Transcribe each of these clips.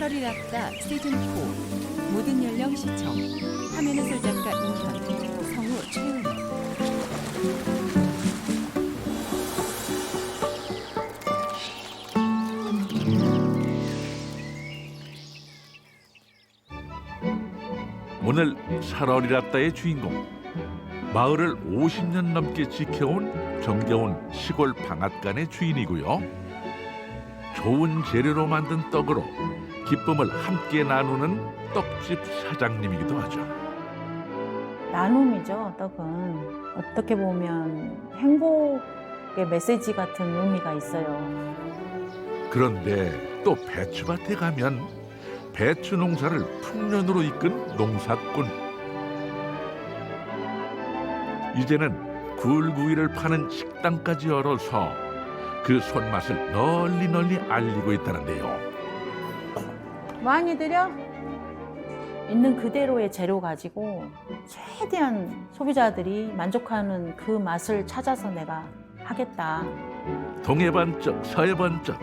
8월이 낫다 시즌4 모든 연령 시청 화면 해설 작가 이현 성우 최은혜 오늘 8월이 낫다의 주인공 마을을 50년 넘게 지켜온 정겨운 시골 방앗간의 주인이고요. 좋은 재료로 만든 떡으로 기쁨을 함께 나누는 떡집 사장님이기도 하죠. 나눔이죠. 떡은 어떻게 보면 행복의 메시지 같은 의미가 있어요. 그런데 또 배추밭에 가면 배추 농사를 풍년으로 이끈 농사꾼. 이제는 굴구이를 파는 식당까지 열어서 그 손맛을 널리 알리고 있다는데요. 많이 드려? 있는 그대로의 재료 가지고 최대한 소비자들이 만족하는 그 맛을 찾아서 내가 하겠다. 동해 번쩍 서해 번쩍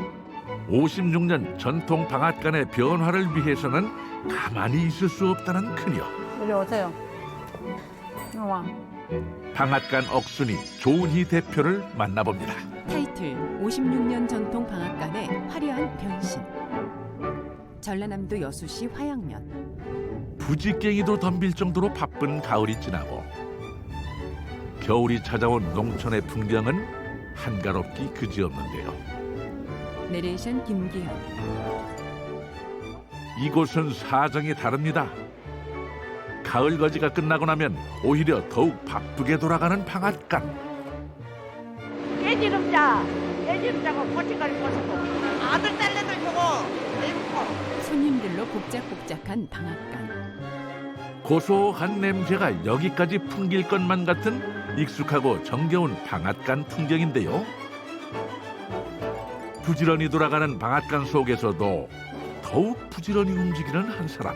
56년 전통 방앗간의 변화를 위해서는 가만히 있을 수 없다는 그녀. 이리 오세요. 와. 방앗간 억순이 조은희 대표를 만나봅니다. 타이틀 56년 전통 방앗간의 화려한 변신 전라남도 여수시 화양면 부지깽이도 덤빌 정도로 바쁜 가을이 지나고 겨울이 찾아온 농촌의 풍경은 한가롭기 그지없는데요. 내레이션 김기현 이곳은 사정이 다릅니다. 가을 거지가 끝나고 나면 오히려 더욱 바쁘게 돌아가는 방앗간. 깨지름 짜고 고춧가루 벗고 아들 딸내들 주고 내놓고 손님들로 복작복작한 방앗간 고소한 냄새가 여기까지 풍길 것만 같은 익숙하고 정겨운 방앗간 풍경인데요. 부지런히 돌아가는 방앗간 속에서도 더욱 부지런히 움직이는 한 사람.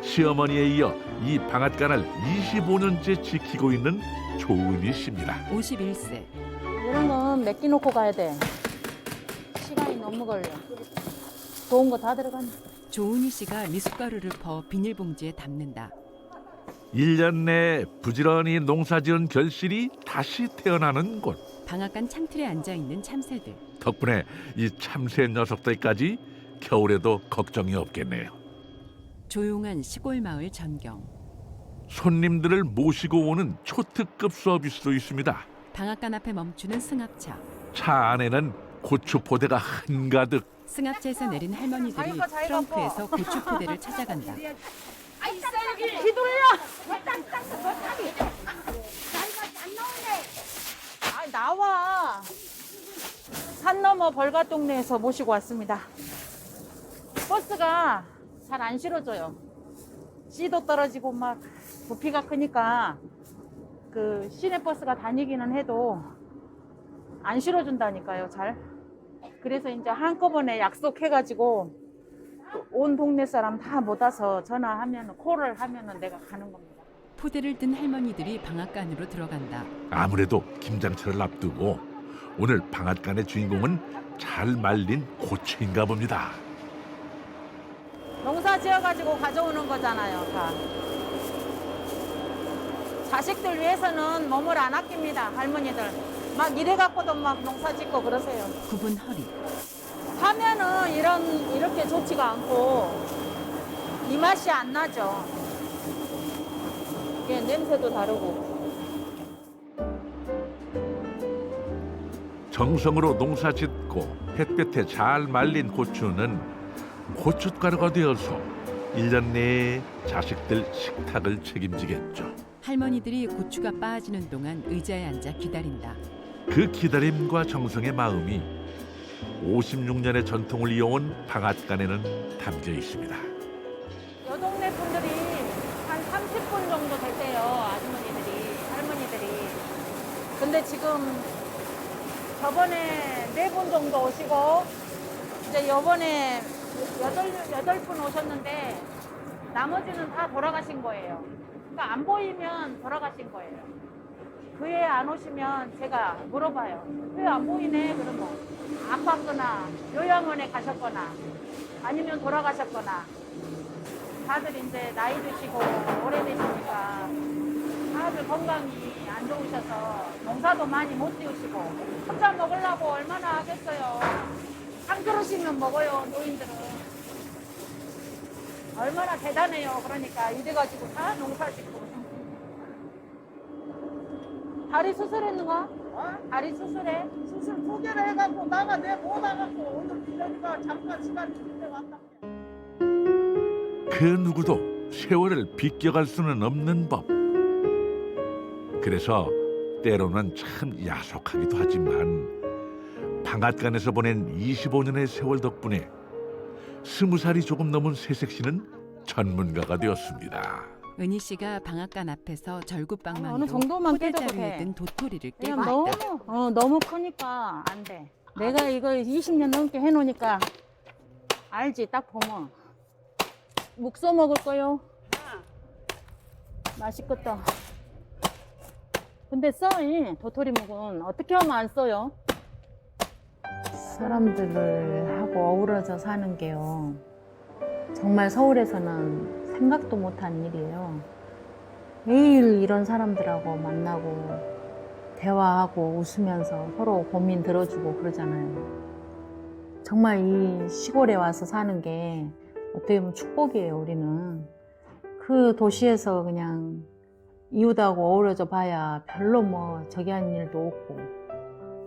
시어머니에 이어 이 방앗간을 25년째 지키고 있는 조은희 씨입니다. 51세 이런 건 몇 끼 놓고 가야 돼. 시간이 너무 걸려. 좋은 거 다 들어가네. 조은희 씨가 미숫가루를 퍼 비닐봉지에 담는다. 1년 내에 부지런히 농사지은 결실이 다시 태어나는 곳. 방앗간 창틀에 앉아있는 참새들 덕분에 이 참새 녀석들까지 겨울에도 걱정이 없겠네요. 조용한 시골 마을 전경 손님들을 모시고 오는 초특급 서비스도 있습니다. 방앗간 앞에 멈추는 승합차 차 안에는 고추 포대가 한가득. 승합차에서 내린 할머니들이 자기가 트렁크에서 고추 포대를 찾아간다. 아 있어 여기 휘둘려 아, 나와. 산 너머 벌갓 동네에서 모시고 왔습니다. 버스가 잘 안 실어줘요. 씨도 떨어지고 막 부피가 크니까 그 시내버스가 다니기는 해도 안 실어준다니까요, 잘. 그래서 이제 한꺼번에 약속해가지고 온 동네 사람 다 못 와서 전화하면 콜을 하면은 내가 가는 겁니다. 포대를 든 할머니들이 방앗간으로 들어간다. 아무래도 김장철을 앞두고 오늘 방앗간의 주인공은 잘 말린 고추인가 봅니다. 농사 지어가지고 가져오는 거잖아요, 다. 자식들 위해서는 몸을 안 아낍니다, 할머니들. 막 이래갖고도 막 농사 짓고 그러세요. 굽은 허리 하면은 이렇게 좋지가 않고 이 맛이 안 나죠. 이게 냄새도 다르고. 정성으로 농사 짓고 햇볕에 잘 말린 고추는 고춧가루가 되어서 1년 내에 자식들 식탁을 책임지겠죠. 할머니들이 고추가 빠지는 동안 의자에 앉아 기다린다. 그 기다림과 정성의 마음이 56년의 전통을 이어온 방앗간에는 담겨 있습니다. 요 동네 분들이 한 30분 정도 되세요, 아주머니들이, 할머니들이. 근데 지금 저번에 4분 정도 오시고 이제 요번에 8분 오셨는데 나머지는 다 돌아가신 거예요. 그러니까 안 보이면 돌아가신 거예요. 그 애 안 오시면 제가 물어봐요. 왜 안 보이네? 그러면 아팠거나 요양원에 가셨거나 아니면 돌아가셨거나 다들 이제 나이 드시고 오래되시니까 다들 건강이 안 좋으셔서 농사도 많이 못 지으시고 혼자 먹으려고 얼마나 하겠어요. 한 그릇이면 먹어요. 노인들은 얼마나 대단해요. 그러니까 이래가지고 다 농사 짓고. 다리 수술했는가? 다리 수술해? 수술 2개를 해갖고 나가 내 못 와갖고 오늘 기다리가 잠깐 시간 주는데 왔다. 그 누구도 세월을 비껴갈 수는 없는 법. 그래서 때로는 참 야속하기도 하지만 방앗간에서 보낸 25년의 세월 덕분에 20살이 조금 넘은 새색 씨는 전문가가 되었습니다. 은희 씨가 방앗간 앞에서 어느 절구방망이로 정도만 깨져도 포대자루에 돼. 든 도토리를 깨고 그냥 너무 있다. 너무 크니까 안 돼. 내가 이거 20년 넘게 해놓으니까 알지. 딱 보면 묵 써 먹을 거요. 맛있겠다. 근데 써, 이 도토리 묵은 어떻게 하면 안 써요? 사람들하고 어우러져 사는 게요. 정말 서울에서는 생각도 못한 일이에요. 매일 이런 사람들하고 만나고 대화하고 웃으면서 서로 고민 들어주고 그러잖아요. 정말 이 시골에 와서 사는 게 어떻게 보면 축복이에요, 우리는. 그 도시에서 그냥 이웃하고 어우러져 봐야 별로 뭐 저기 하는 일도 없고.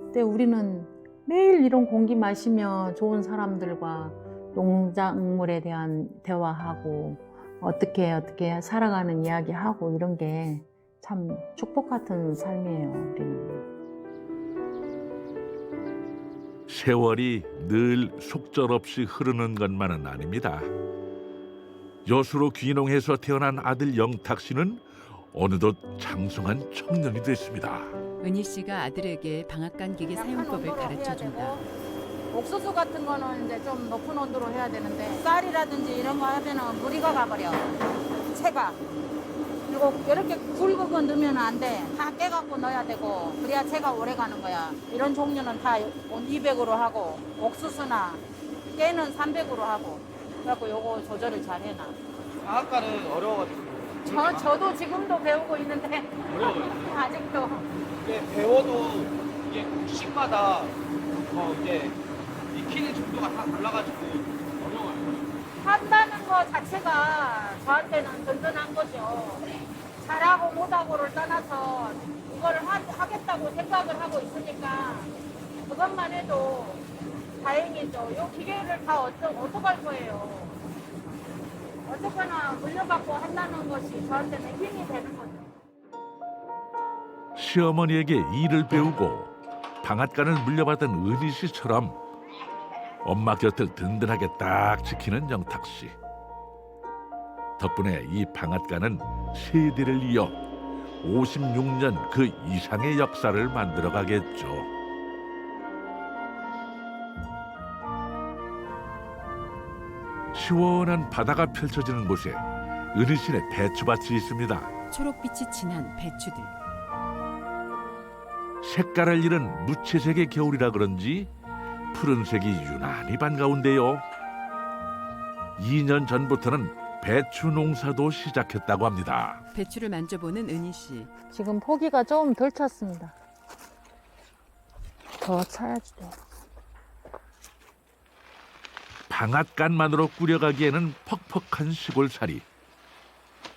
근데 우리는 매일 이런 공기 마시며 좋은 사람들과 농작물에 대한 대화하고 어떻게 살아가는 이야기하고 이런 게 참 축복 같은 삶이에요, 우리는. 세월이 늘 속절없이 흐르는 것만은 아닙니다. 여수로 귀농해서 태어난 아들 영탁 씨는 어느덧 장성한 청년이 됐습니다. 은희 씨가 아들에게 방앗간 기계 사용법을 가르쳐준다. 옥수수 같은 거는 이제 좀 높은 온도로 해야 되는데 쌀이라든지 이런 거 하면은 무리가 가버려. 채가. 그리고 이렇게 굵은 거 넣으면 안 돼. 다 깨갖고 넣어야 되고 그래야 채가 오래 가는 거야. 이런 종류는 다 200으로 하고 옥수수나 깨는 300으로 하고 그래갖고 요거 조절을 잘 해놔. 방앗간은 어려워가지고. 저도 지금도 배우고 있는데 어려워요. 아직도 이게 배워도 이게 곡식마다 이게 익히는 정도가 다 달라가지고 어려워요. 한다는 거 자체가 저한테는 든든한 거죠. 잘하고 못하고를 떠나서 이걸 하겠다고 생각을 하고 있으니까 그것만 해도 다행이죠. 이 기계를 다 어떡할 거예요. 어쨌거나 물려받고 한다는 것이 저한테는 힘이 되는 거죠. 시어머니에게 일을 배우고 방앗간을 물려받은 은희 씨처럼 엄마 곁을 든든하게 딱 지키는 영탁 씨. 덕분에 이 방앗간은 세대를 이어 56년 그 이상의 역사를 만들어 가겠죠. 시원한 바다가 펼쳐지는 곳에 은희 씨네 배추밭이 있습니다. 초록빛이 진한 배추들. 색깔을 잃은 무채색의 겨울이라 그런지 푸른색이 유난히 반가운데요. 2년 전부터는 배추 농사도 시작했다고 합니다. 배추를 만져보는 은희 씨. 지금 포기가 좀 덜 찼습니다. 더 차야지 돼. 방앗간만으로 꾸려가기에는 퍽퍽한 시골살이.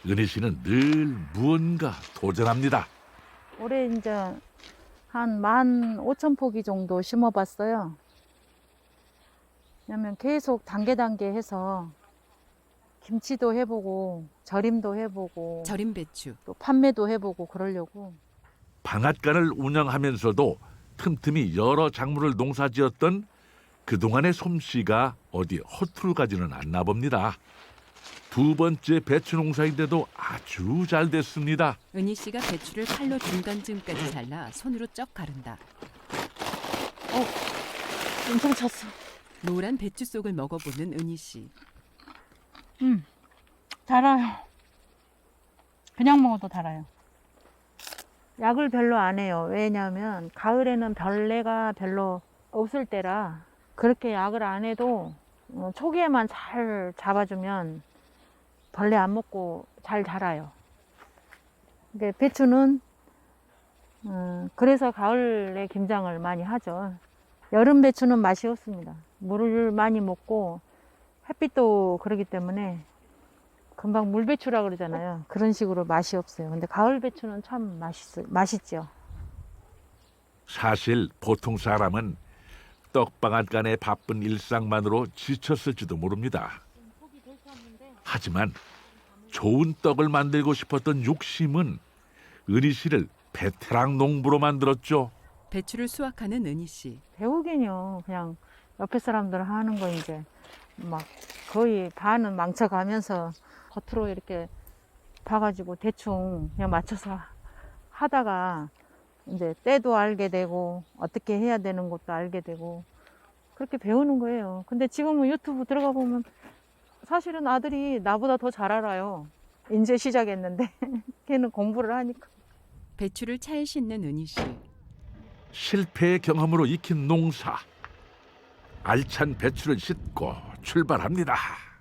은희 씨는 늘 무언가 도전합니다. 올해 이제 한 15,000포기 정도 심어봤어요. 왜냐면 계속 단계 해서 김치도 해보고 절임도 해보고 절임 배추. 또 판매도 해보고 그러려고. 방앗간을 운영하면서도 틈틈이 여러 작물을 농사지었던 그동안의 솜씨가 어디 허투루 가지는 않나 봅니다. 2번째 배추 농사인데도 아주 잘 됐습니다. 은희 씨가 배추를 칼로 중간쯤까지 잘라 손으로 쩍 가른다. 엄청 찼어. 노란 배추 속을 먹어보는 은희 씨. 달아요. 그냥 먹어도 달아요. 약을 별로 안 해요. 왜냐하면 가을에는 벌레가 별로 없을 때라 그렇게 약을 안 해도 초기에만 잘 잡아주면 벌레 안 먹고 잘 자라요. 근데 배추는 그래서 가을에 김장을 많이 하죠. 여름 배추는 맛이 없습니다. 물을 많이 먹고 햇빛도 그러기 때문에 금방 물배추라 그러잖아요. 그런 식으로 맛이 없어요. 근데 가을 배추는 참 맛있죠. 사실 보통 사람은 떡방앗간의 바쁜 일상만으로 지쳤을지도 모릅니다. 하지만 좋은 떡을 만들고 싶었던 욕심은 은희 씨를 베테랑 농부로 만들었죠. 배추를 수확하는 은희 씨. 배우긴요. 그냥 옆에 사람들 하는 거 이제 막 거의 반은 망쳐가면서 겉으로 이렇게 봐가지고 대충 그냥 맞춰서 하다가 이제 때도 알게 되고 어떻게 해야 되는 것도 알게 되고 그렇게 배우는 거예요. 근데 지금은 유튜브 들어가 보면 사실은 아들이 나보다 더 잘 알아요. 이제 시작했는데 걔는 공부를 하니까. 배추를 차에 싣는 은희 씨. 실패의 경험으로 익힌 농사. 알찬 배추를 싣고 출발합니다.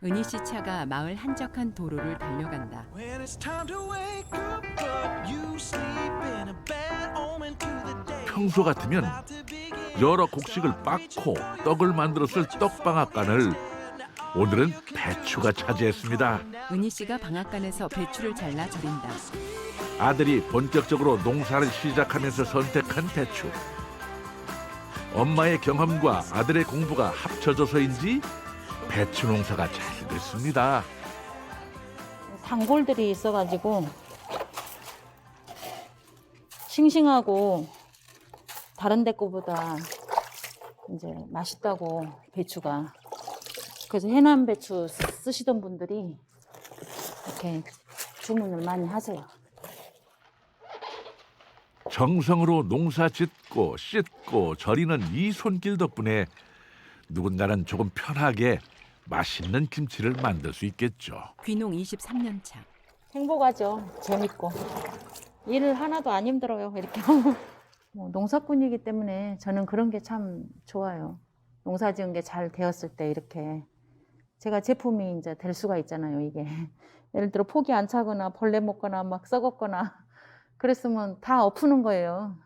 은희 씨 차가 마을 한적한 도로를 달려간다. When it's time to wake up, but you sleep in a bad omen to the day. 평소 같으면 여러 곡식을 빻고 떡을 만들었을 떡방앗간을 오늘은 배추가 차지했습니다. 은희 씨가 방앗간에서 배추를 잘라 절인다. 아들이 본격적으로 농사를 시작하면서 선택한 배추. 엄마의 경험과 아들의 공부가 합쳐져서인지 배추 농사가 잘 됐습니다. 단골들이 있어가지고 싱싱하고 다른 데 거보다 이제 맛있다고 배추가. 그래서 해남 배추 쓰시던 분들이 이렇게 주문을 많이 하세요. 정성으로 농사 짓고 씻고 절이는 이 손길 덕분에 누군가는 조금 편하게 맛있는 김치를 만들 수 있겠죠. 귀농 23년 차. 행복하죠. 재밌고. 일을 하나도 안 힘들어요. 이렇게. 농사꾼이기 때문에 저는 그런 게 참 좋아요. 농사 지은 게 잘 되었을 때 이렇게 제가 제품이 이제 될 수가 있잖아요. 이게 예를 들어 포기 안 차거나 벌레 먹거나 막 썩었거나 그랬으면 다 엎는 거예요.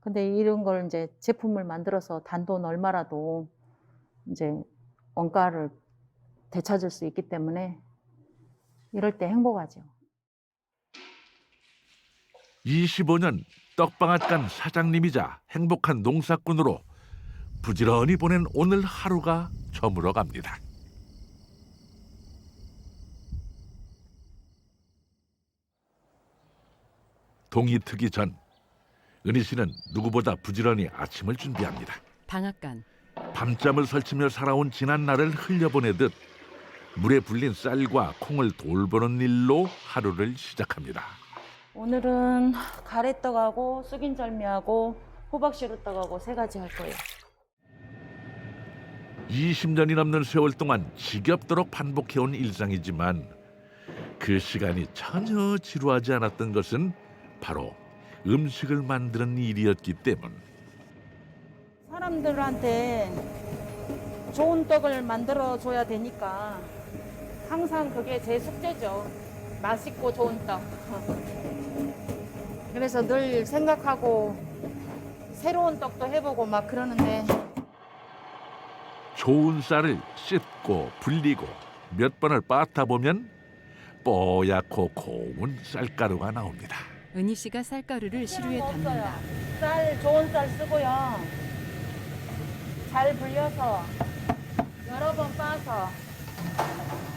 근데 이런 걸 이제 제품을 만들어서 단돈 얼마라도 이제 원가를 되찾을 수 있기 때문에 이럴 때 행복하죠. 25년 떡방앗간 사장님이자 행복한 농사꾼으로 부지런히 보낸 오늘 하루가 저물어 갑니다. 동이 트기 전 은희 씨는 누구보다 부지런히 아침을 준비합니다. 방앗간. 밤잠을 설치며 살아온 지난 날을 흘려보내듯 물에 불린 쌀과 콩을 돌보는 일로 하루를 시작합니다. 오늘은 가래떡하고 쑥인절미하고 호박시루떡하고 3가지 할 거예요. 20년이 넘는 세월 동안 지겹도록 반복해온 일상이지만 그 시간이 전혀 지루하지 않았던 것은 바로 음식을 만드는 일이었기 때문. 사람들한테 좋은 떡을 만들어 줘야 되니까 항상 그게 제 숙제죠. 맛있고 좋은 떡. 그래서 늘 생각하고 새로운 떡도 해보고 막 그러는데 좋은 쌀을 씻고 불리고 몇 번을 빻다 보면 뽀얗고 고운 쌀가루가 나옵니다. 은희 씨가 쌀가루를 시루에 담는다. 쌀 좋은 쌀 쓰고요. 잘 불려서 여러 번 빻아서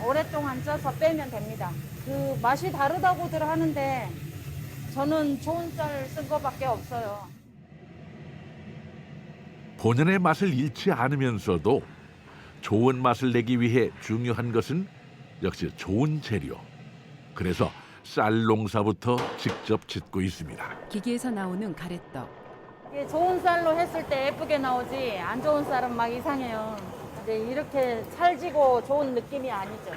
오랫동안 쪄서 빼면 됩니다. 그 맛이 다르다고들 하는데 저는 좋은 쌀 쓴 거밖에 없어요. 본연의 맛을 잃지 않으면서도 좋은 맛을 내기 위해 중요한 것은 역시 좋은 재료. 그래서 쌀 농사부터 직접 짓고 있습니다. 기계에서 나오는 가래떡. 이게 좋은 쌀로 했을 때 예쁘게 나오지 안 좋은 쌀은 막 이상해요. 근데 이렇게 찰지고 좋은 느낌이 아니죠.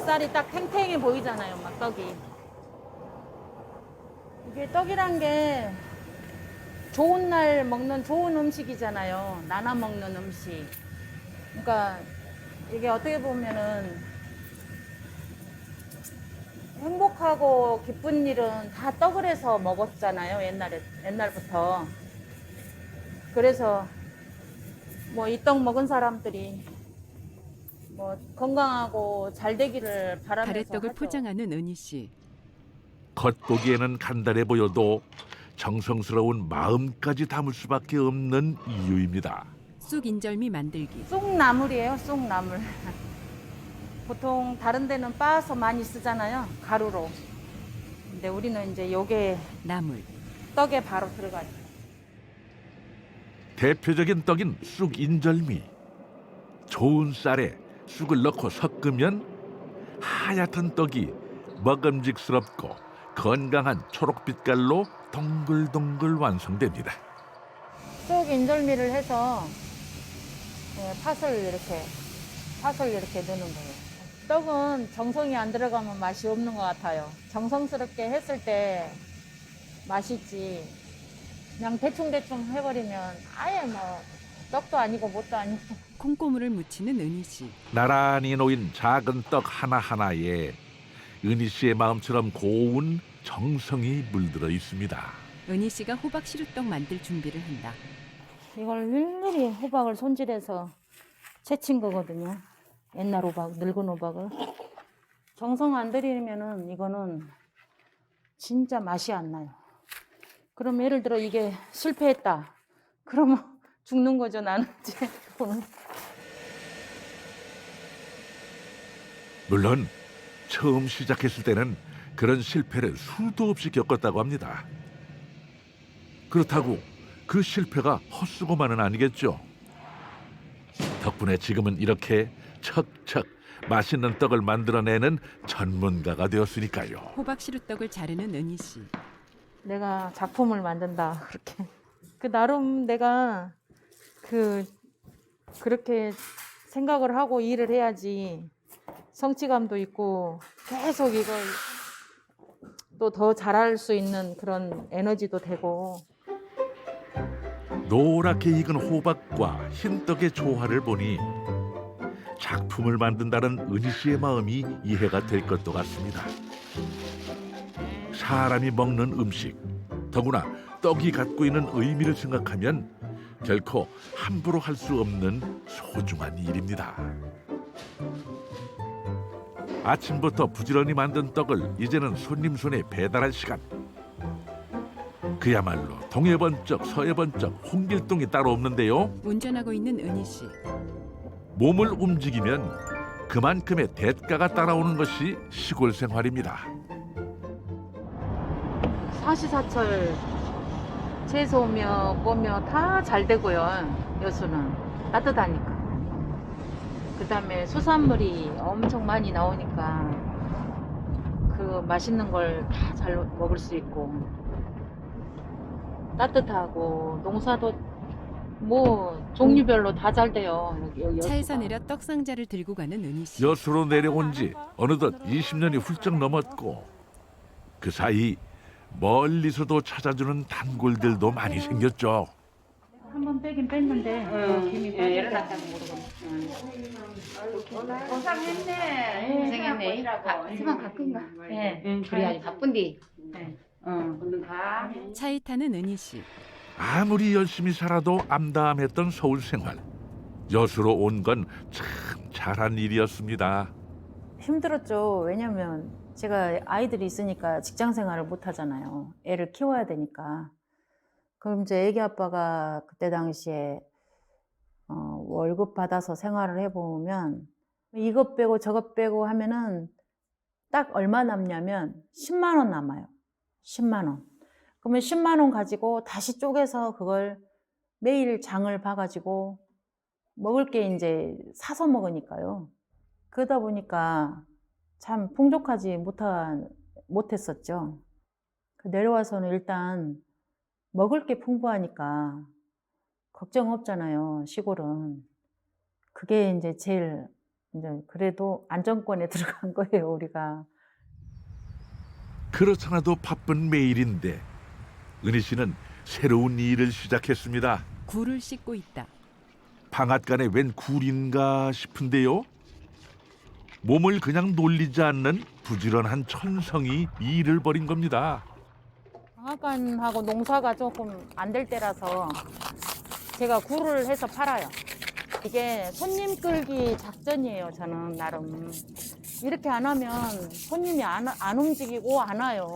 쌀이 딱 탱탱해 보이잖아요, 막 떡이. 이게 떡이란 게 좋은 날 먹는 좋은 음식이잖아요. 나눠 먹는 음식. 그러니까 이게 어떻게 보면은 행복하고 기쁜 일은 다 떡을 해서 먹었잖아요. 옛날부터. 그래서 뭐 이 떡 먹은 사람들이 뭐 건강하고 잘 되기를 바라면서 가래떡을 하죠. 포장하는 은희 씨. 겉보기에는 간단해 보여도 정성스러운 마음까지 담을 수밖에 없는 이유입니다. 쑥 인절미 만들기. 쑥나물이에요. 쑥나물. 보통 다른 데는 빻아서 많이 쓰잖아요. 가루로. 근데 우리는 이제 요게 나물. 떡에 바로 들어가요. 대표적인 떡인 쑥 인절미. 좋은 쌀에 쑥을 넣고 섞으면 하얗던 떡이 먹음직스럽고 건강한 초록빛깔로 동글동글 완성됩니다. 쑥 인절미를 해서 팥을 이렇게 넣는 거예요. 떡은 정성이 안 들어가면 맛이 없는 것 같아요. 정성스럽게 했을 때 맛있지. 그냥 대충대충 해버리면 아예 뭐 떡도 아니고 뭣도 아니고. 콩고물을 묻히는 은희 씨. 나란히 놓인 작은 떡 하나하나에 은희 씨의 마음처럼 고운 정성이 물들어 있습니다. 은희 씨가 호박 시루떡 만들 준비를 한다. 이걸 일일이 호박을 손질해서 채친 거거든요. 옛날 호박, 늙은 호박을. 정성 안 들이면은 이거는 진짜 맛이 안 나요. 그럼 예를 들어 이게 실패했다. 그러면 죽는 거죠, 나는 이제. 오늘. 물론 처음 시작했을 때는 그런 실패를 수도 없이 겪었다고 합니다. 그렇다고 그 실패가 헛수고만은 아니겠죠. 덕분에 지금은 이렇게 척척 맛있는 떡을 만들어내는 전문가가 되었으니까요. 호박 시루떡을 자르는 은희 씨. 내가 작품을 만든다, 그렇게. 나름 내가 그렇게 생각을 하고 일을 해야지 성취감도 있고 계속 이걸 또 더 잘할 수 있는 그런 에너지도 되고. 노랗게 익은 호박과 흰 떡의 조화를 보니 작품을 만든다는 은희 씨의 마음이 이해가 될 것도 같습니다. 사람이 먹는 음식, 더구나 떡이 갖고 있는 의미를 생각하면 결코 함부로 할 수 없는 소중한 일입니다. 아침부터 부지런히 만든 떡을 이제는 손님 손에 배달할 시간. 그야말로 동해 번쩍 서해 번쩍 홍길동이 따로 없는데요. 운전하고 있는 은희 씨. 몸을 움직이면 그만큼의 대가가 따라오는 것이 시골 생활입니다. 사시사철 채소며 뭐며 다 잘 되고요. 여수는 따뜻하니까. 그다음에 수산물이 엄청 많이 나오니까 그 맛있는 걸 다 잘 먹을 수 있고, 따뜻하고 농사도 뭐 종류별로 다 잘 돼요. 여기 차에서 여수가. 내려 떡 상자를 들고 가는 은희 씨. 여수로 내려온 지 어느덧 20년이 훌쩍 넘었고 그 사이 멀리서도 찾아주는 단골들도 많이 생겼죠. 한번 빼긴 뺐는데 김이 빠졌다고 모르겠네. 고생했네. 고생했네. 시간 가끔가. 네. 그래야지 바쁜디. 네. 얼른 가. 차에 타는 은희 씨. 아무리 열심히 살아도 암담했던 서울 생활. 여수로 온 건 참 잘한 일이었습니다. 힘들었죠. 왜냐면 제가 아이들이 있으니까 직장 생활을 못 하잖아요. 애를 키워야 되니까. 그럼 이제 애기 아빠가 그때 당시에 월급 받아서 생활을 해보면 이것 빼고 저것 빼고 하면은 딱 얼마 남냐면 10만 원 남아요. 10만 원. 그러면 10만 원 가지고 다시 쪼개서 그걸 매일 장을 봐가지고 먹을 게 이제 사서 먹으니까요. 그러다 보니까 참 풍족하지 못했었죠. 내려와서는 일단 먹을 게 풍부하니까 걱정 없잖아요, 시골은. 그게 이제 제일, 이제 그래도 안정권에 들어간 거예요, 우리가. 그렇잖아도 바쁜 매일인데 은희 씨는 새로운 일을 시작했습니다. 굴을 씻고 있다. 방앗간에 웬 굴인가 싶은데요. 몸을 그냥 놀리지 않는 부지런한 천성이 일을 벌인 겁니다. 방앗간하고 농사가 조금 안 될 때라서 제가 굴을 해서 팔아요. 이게 손님 끌기 작전이에요. 저는 나름 이렇게 안 하면 손님이 안 움직이고 안 와요.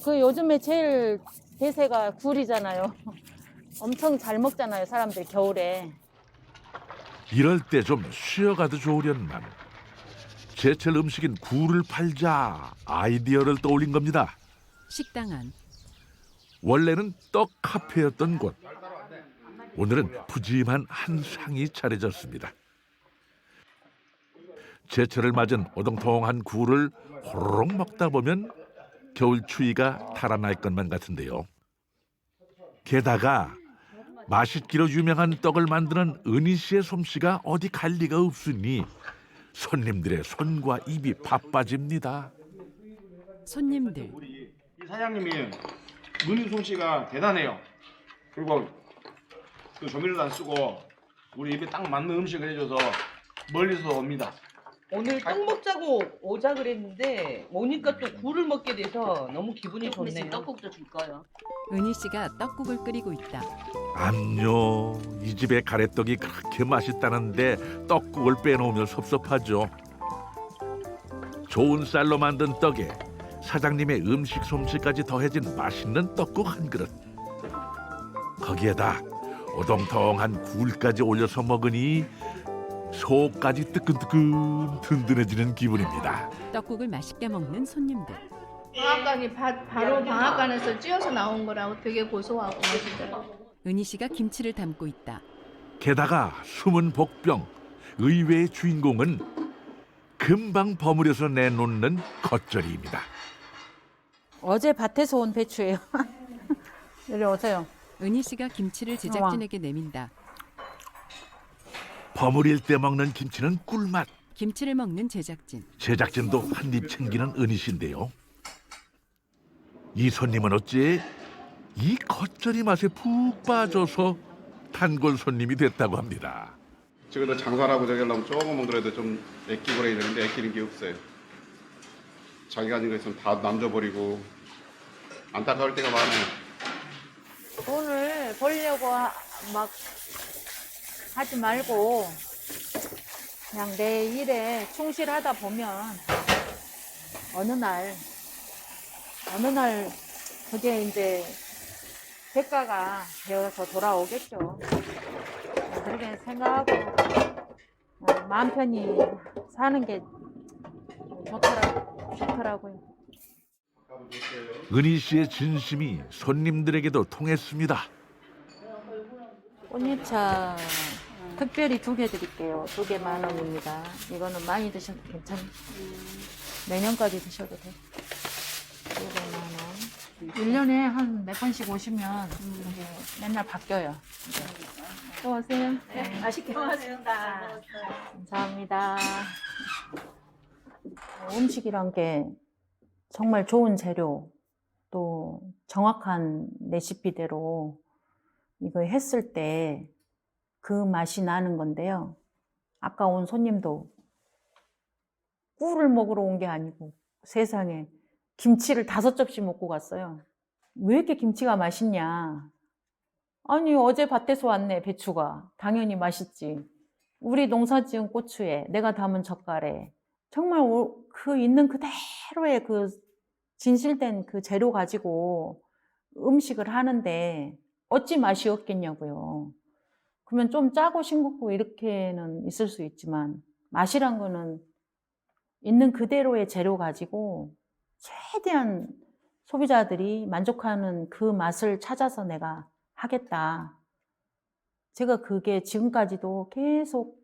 그 요즘에 제일 대세가 굴이잖아요. 엄청 잘 먹잖아요, 사람들이 겨울에. 이럴 때 좀 쉬어가도 좋으련만 제철 음식인 굴을 팔자 아이디어를 떠올린 겁니다. 식당 안. 원래는 떡 카페였던 곳. 오늘은 푸짐한 한 상이 차려졌습니다. 제철을 맞은 오동통한 굴을 호로록 먹다 보면 겨울 추위가 달아날 것만 같은데요. 게다가 맛있기로 유명한 떡을 만드는 은희 씨의 솜씨가 어디 갈 리가 없으니 손님들의 손과 입이 바빠집니다. 손님들. 이 사장님이 눈이 솜씨가 대단해요. 그리고 그 조미료도 안 쓰고 우리 입에 딱 맞는 음식을 해줘서 멀리서 옵니다. 오늘 떡 먹자고 오자 그랬는데 오니까 또 굴을 먹게 돼서 너무 기분이 좋네요. 떡국도 줄까요? 은희 씨가 떡국을 끓이고 있다. 암요, 이 집의 가래떡이 그렇게 맛있다는데 떡국을 빼놓으면 섭섭하죠. 좋은 쌀로 만든 떡에 사장님의 음식 솜씨까지 더해진 맛있는 떡국 한 그릇. 거기에다 오동통한 굴까지 올려서 먹으니 속까지 뜨끈뜨끈 든든해지는 기분입니다. 떡국을 맛있게 먹는 손님들. 방앗간이 바로 방앗간에서 찧어서 나온 거라고 되게 고소하고 맛있더라고요. 은희 씨가 김치를 담고 있다. 게다가 숨은 복병, 의외의 주인공은 금방 버무려서 내놓는 겉절이입니다. 어제 밭에서 온 배추예요. 이리 오세요. 은희 씨가 김치를 제작진에게 내민다. 버무릴 때 먹는 김치는 꿀맛. 김치를 먹는 제작진. 제작진도 한 입 챙기는 은희 씨인데요. 이 손님은 어째 이 겉절이 맛에 푹 빠져서 단골 손님이 됐다고 합니다. 저기도 장사라고 저기 하려면 조금만 그래도 좀 아끼고 그래야 되는데 아끼는 게 없어요. 자기가 가진 거 있으면 다 남겨버리고 안타까울 때가 많아요. 돈을 벌려고 막 하지 말고 그냥 내 일에 충실하다 보면 어느 날 그게 이제 대가가 되어서 돌아오겠죠. 그렇게 생각하고 마음 편히 사는 게 좋더라고요. 은희 씨의 진심이 손님들에게도 통했습니다. 꽃잎차 특별히 2개 드릴게요. 2개 10,000원입니다. 이거는 많이 드셔도 괜찮아요. 내년까지 드셔도 돼요. 2개 10,000원. 1년에 한 몇 번씩 오시면 이게 맨날 바뀌어요. 또 오세요. 네, 맛있게 먹었습니다. 감사합니다. 음식이란 게 정말 좋은 재료 또 정확한 레시피대로 이거 했을 때 그 맛이 나는 건데요. 아까 온 손님도 꿀을 먹으러 온 게 아니고 세상에 김치를 5접시 먹고 갔어요. 왜 이렇게 김치가 맛있냐? 아니 어제 밭에서 왔네 배추가. 당연히 맛있지. 우리 농사 지은 고추에 내가 담은 젓갈에 정말 그 있는 그대로의 그 진실된 그 재료 가지고 음식을 하는데 어찌 맛이 없겠냐고요. 그러면 좀 짜고 싱겁고 이렇게는 있을 수 있지만 맛이란 거는 있는 그대로의 재료 가지고 최대한 소비자들이 만족하는 그 맛을 찾아서 내가 하겠다. 제가 그게 지금까지도 계속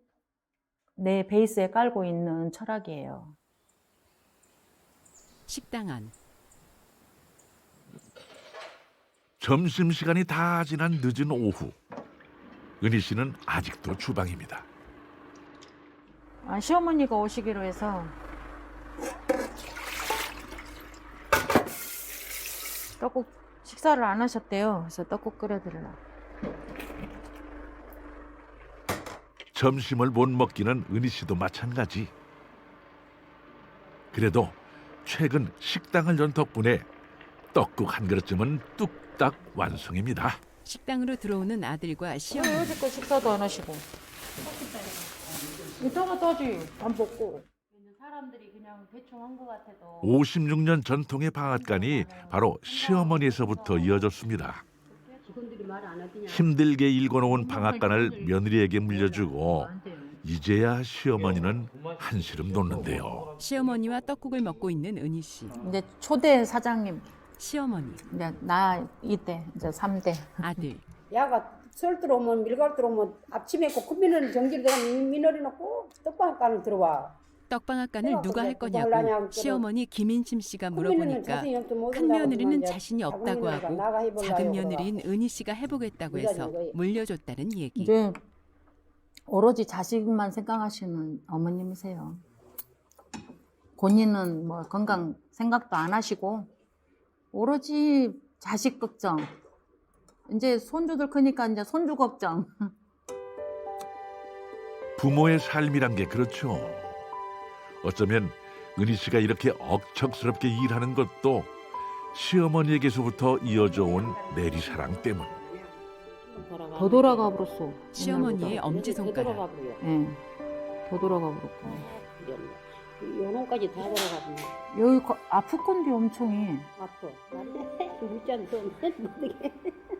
내 베이스에 깔고 있는 철학이에요. 식당 안. 점심시간이 다 지난 늦은 오후. 은희 씨는 아직도 주방입니다. 시어머니가 오시기로 해서 떡국 식사를 안 하셨대요. 그래서 떡국 끓여드리려고. 점심을 못 먹기는 은희 씨도 마찬가지. 그래도 최근 식당을 연 덕분에 떡국 한 그릇쯤은 뚝딱 완성입니다. 식당으로 들어오는 아들과 시어머니. 여지껏 식사도 안 하시고. 이따가 떠지 밥 먹고. 사람들이 그냥 대충 한 것 같아도. 56년 전통의 방앗간이 바로 시어머니에서부터 이어졌습니다. 힘들게 일궈놓은 방앗간을 며느리에게 물려주고 이제야 시어머니는 한시름 돋는데요. 시어머니와 떡국을 먹고 있는 은희 씨. 이제 초대 사장님. 시어머니, 이제 나 이때 이제 3대. 아들. 야가 설 들어오면 밀갈 들어오면 앞치마 입고 큰미는 정길 들어가면 미너리는 꼭 떡방앗간을 들어와. 떡방앗간을 누가 할 그거 하려냐, 거냐고 시어머니 김인심 씨가 큰미는 물어보니까 자신이 없게 못 큰 한다고 며느리는 그러면 자신이 없다고 작은 하고 나가 해보려고 작은 그러더라. 며느리인 은희 씨가 해보겠다고 해서 물려줬다는 얘기. 이제 오로지 자식만 생각하시는 어머님이세요. 본인은 뭐 건강 생각도 안 하시고 오로지 자식 걱정. 이제 손주들 크니까 이제 손주 걱정. 부모의 삶이란 게 그렇죠. 어쩌면 은희 씨가 이렇게 억척스럽게 일하는 것도 시어머니에게서부터 이어져 온 내리사랑 때문. 더 돌아가 버렸어. 시어머니의 엄지손가락. 예. 더 돌아가 버렸고. 요놈까지 다 돌아가면 여기 아플 건데 엄청이. 아파. 물잔도 못하게.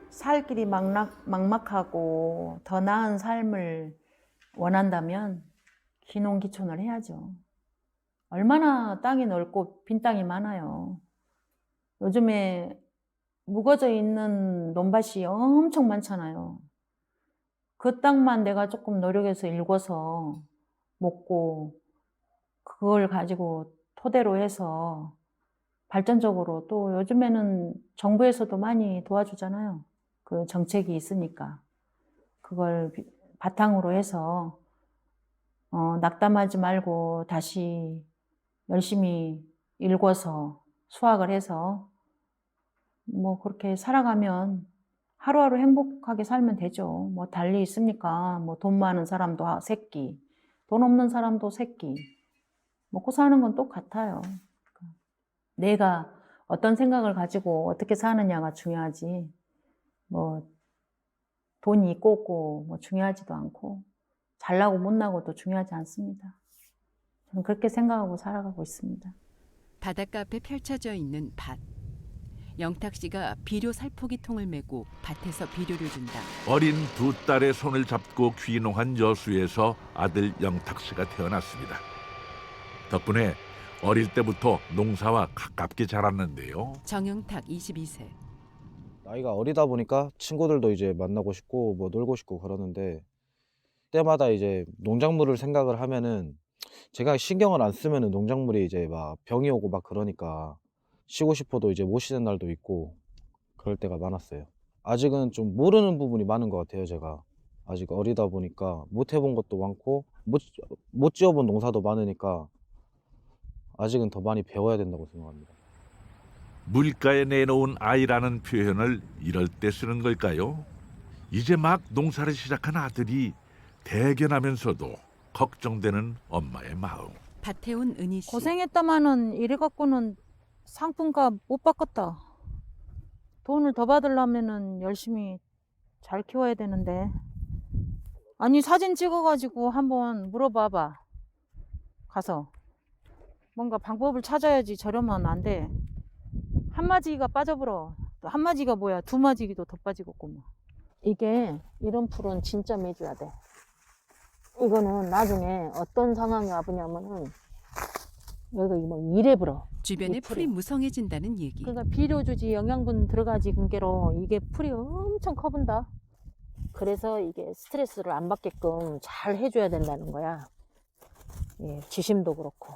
살 길이 막막하고 더 나은 삶을 원한다면 귀농귀촌을 해야죠. 얼마나 땅이 넓고 빈 땅이 많아요. 요즘에 묵어져 있는 논밭이 엄청 많잖아요. 그 땅만 내가 조금 노력해서 일궈서 먹고 그걸 가지고 토대로 해서 발전적으로 또 요즘에는 정부에서도 많이 도와주잖아요. 그 정책이 있으니까 그걸 바탕으로 해서 낙담하지 말고 다시 열심히 일궈서 수확을 해서 뭐 그렇게 살아가면 하루하루 행복하게 살면 되죠. 뭐 달리 있습니까? 뭐 돈 많은 사람도 새끼, 돈 없는 사람도 새끼. 먹고 사는 건 똑같아요. 내가 어떤 생각을 가지고 어떻게 사느냐가 중요하지. 뭐 돈이 있고 없고 뭐 중요하지도 않고 잘나고 못나고도 중요하지 않습니다. 저는 그렇게 생각하고 살아가고 있습니다. 바닷가 앞에 펼쳐져 있는 밭. 영탁 씨가 비료 살포기 통을 메고 밭에서 비료를 준다. 어린 두 딸의 손을 잡고 귀농한 여수에서 아들 영탁 씨가 태어났습니다. 덕분에 어릴 때부터 농사와 가깝게 자랐는데요. 정영탁 22세. 나이가 어리다 보니까 친구들도 이제 만나고 싶고 뭐 놀고 싶고 그러는데 때마다 이제 농작물을 생각을 하면은 제가 신경을 안 쓰면은 농작물이 이제 막 병이 오고 막 그러니까 쉬고 싶어도 이제 못 쉬는 날도 있고 그럴 때가 많았어요. 아직은 좀 모르는 부분이 많은 것 같아요. 제가 아직 어리다 보니까 못 해본 것도 많고 못 지어본 농사도 많으니까 아직은 더 많이 배워야 된다고 생각합니다. 물가에 내놓은 아이라는 표현을 이럴 때 쓰는 걸까요? 이제 막 농사를 시작한 아들이 대견하면서도 걱정되는 엄마의 마음. 밭에 온 은희 씨. 고생했다마는 이래 갖고는 상품값 못 받겠다. 돈을 더 받으려면은 열심히 잘 키워야 되는데. 아니 사진 찍어가지고 한번 물어봐봐. 가서 뭔가 방법을 찾아야지. 저러면 안 돼. 한 마지기가 빠져버려. 한 마지기가 뭐야? 두 마지기도 더 빠지겠구만. 이게 이런 풀은 진짜 매줘야 돼. 이거는 나중에 어떤 상황이 와보냐면은 여기가 뭐 이래 불어. 주변에 풀이 무성해진다는 얘기. 그러니까 비료 주지 영양분 들어가지 근께로 이게 풀이 엄청 커본다. 그래서 이게 스트레스를 안 받게끔 잘 해줘야 된다는 거야. 예, 지심도 그렇고.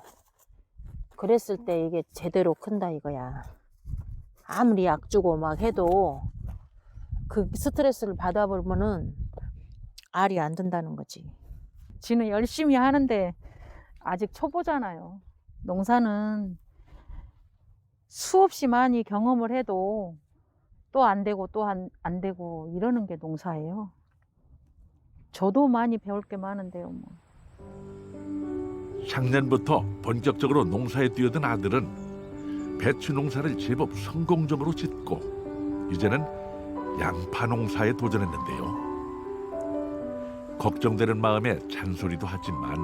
그랬을 때 이게 제대로 큰다 이거야. 아무리 약 주고 막 해도 그 스트레스를 받아보면은 알이 안 든다는 거지. 지는 열심히 하는데 아직 초보잖아요. 농사는 수없이 많이 경험을 해도 또 안 되고 또 안 되고 이러는 게 농사예요. 저도 많이 배울 게 많은데요. 뭐. 작년부터 본격적으로 농사에 뛰어든 아들은 배추 농사를 제법 성공적으로 짓고 이제는 양파 농사에 도전했는데요. 걱정되는 마음에 잔소리도 하지만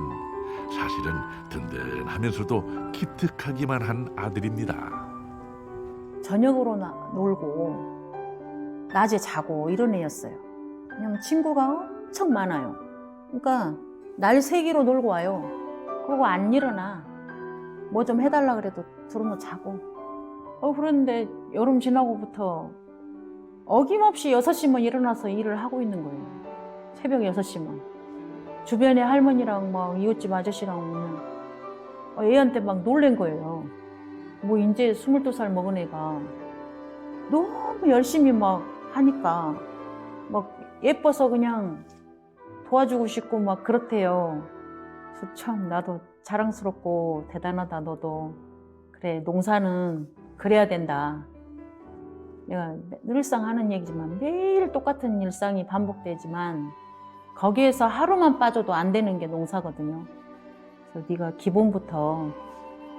사실은 든든하면서도 기특하기만 한 아들입니다. 저녁으로 놀고 낮에 자고 이런 애였어요. 그냥 친구가 엄청 많아요. 그러니까 날 새기로 놀고 와요. 그리고 안 일어나. 뭐 좀 해달라 그래도 들어놓고 자고. 그런데 여름 지나고부터 어김없이 6시면 일어나서 일을 하고 있는 거예요. 새벽 6시면. 주변에 할머니랑 막 이웃집 아저씨랑 오면 애한테 막 놀란 거예요. 뭐 이제 22살 먹은 애가 너무 열심히 막 하니까 막 예뻐서 그냥 도와주고 싶고 막 그렇대요. 그래서 참 나도 자랑스럽고 대단하다 너도. 그래 농사는 그래야 된다. 내가 늘상 하는 얘기지만 매일 똑같은 일상이 반복되지만 거기에서 하루만 빠져도 안 되는 게 농사거든요. 그래서 네가 기본부터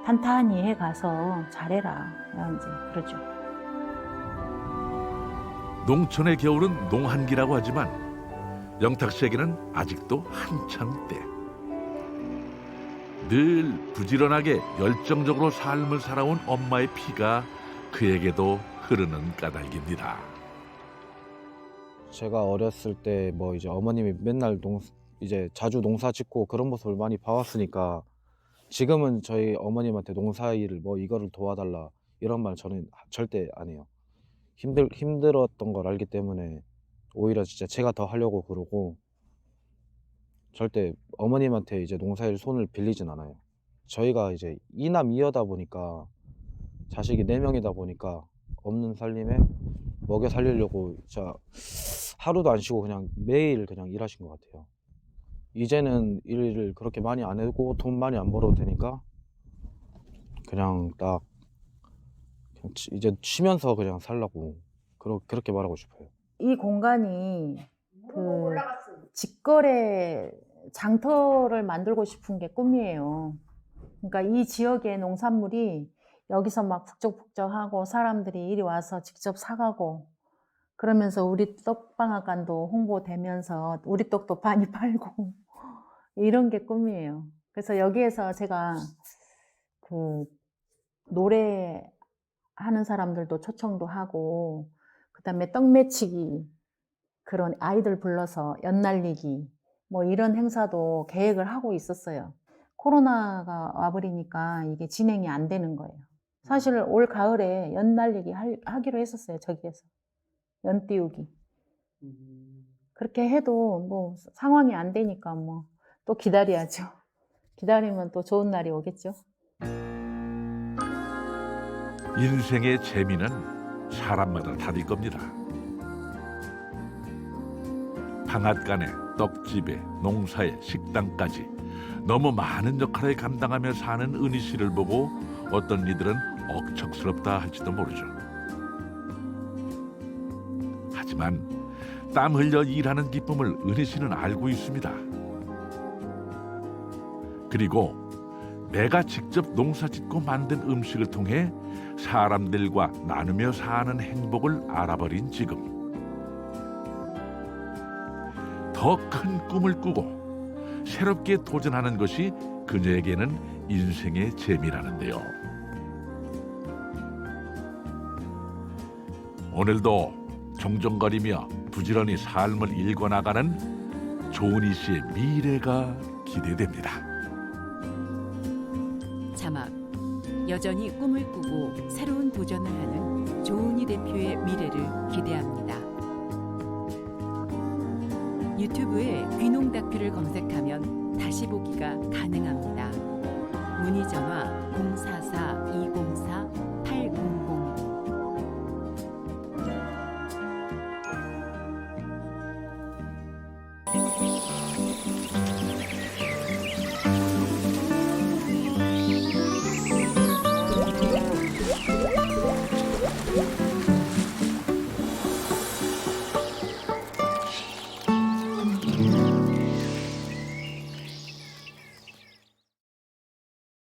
탄탄히 해가서 잘해라. 내가 이제 그러죠. 농촌의 겨울은 농한기라고 하지만 영탁 씨에게는 아직도 한창 때. 늘 부지런하게 열정적으로 삶을 살아온 엄마의 피가 그에게도 흐르는 까닭입니다. 제가 어렸을 때 뭐 이제 어머님이 맨날 이제 자주 농사 짓고 그런 모습을 많이 봐왔으니까 지금은 저희 어머님한테 농사일을 뭐 이거를 도와달라 이런 말 저는 절대 안 해요. 힘들었던 걸 알기 때문에 오히려 진짜 제가 더 하려고 그러고 절대 어머님한테 이제 농사일 손을 빌리진 않아요. 저희가 이제 이남 이여다 보니까 자식이 4명이다 보니까 없는 살림에 먹여 살리려고 진짜 하루도 안 쉬고 그냥 매일 그냥 일하신 것 같아요. 이제는 일을 그렇게 많이 안 하고 돈 많이 안 벌어도 되니까 그냥 딱 이제 쉬면서 그냥 살라고 그렇게 말하고 싶어요. 이 공간이 그 직거래 장터를 만들고 싶은 게 꿈이에요. 그러니까 이 지역의 농산물이 여기서 막 북적북적하고 사람들이 이리 와서 직접 사가고 그러면서 우리 떡방앗간도 홍보되면서 우리 떡도 많이 팔고 이런 게 꿈이에요. 그래서 여기에서 제가 그 노래하는 사람들도 초청도 하고 그다음에 떡매치기 그런 아이들 불러서 연날리기 뭐 이런 행사도 계획을 하고 있었어요. 코로나가 와버리니까 이게 진행이 안 되는 거예요. 사실 올 가을에 연날리기 하기로 했었어요. 저기에서 연 띄우기. 그렇게 해도 뭐 상황이 안 되니까 뭐 또 기다려야죠. 기다리면 또 좋은 날이 오겠죠. 인생의 재미는 사람마다 다를 겁니다. 방앗간에 떡집에 농사에 식당까지 너무 많은 역할을 감당하며 사는 은희 씨를 보고 어떤 이들은 억척스럽다 할지도 모르죠. 하지만 땀 흘려 일하는 기쁨을 은희 씨는 알고 있습니다. 그리고 내가 직접 농사짓고 만든 음식을 통해 사람들과 나누며 사는 행복을 알아버린 지금 더 큰 꿈을 꾸고 새롭게 도전하는 것이 그녀에게는 인생의 재미라는데요. 오늘도 종종거리며 부지런히 삶을 일궈나가는 조은희 씨의 미래가 기대됩니다. 자막 여전히 꿈을 꾸고 새로운 도전을 하는 조은희 대표의 미래를 기대합니다. 유튜브에 귀농 다큐를 검색하면 다시 보기가 가능합니다. 문의 전화 044-204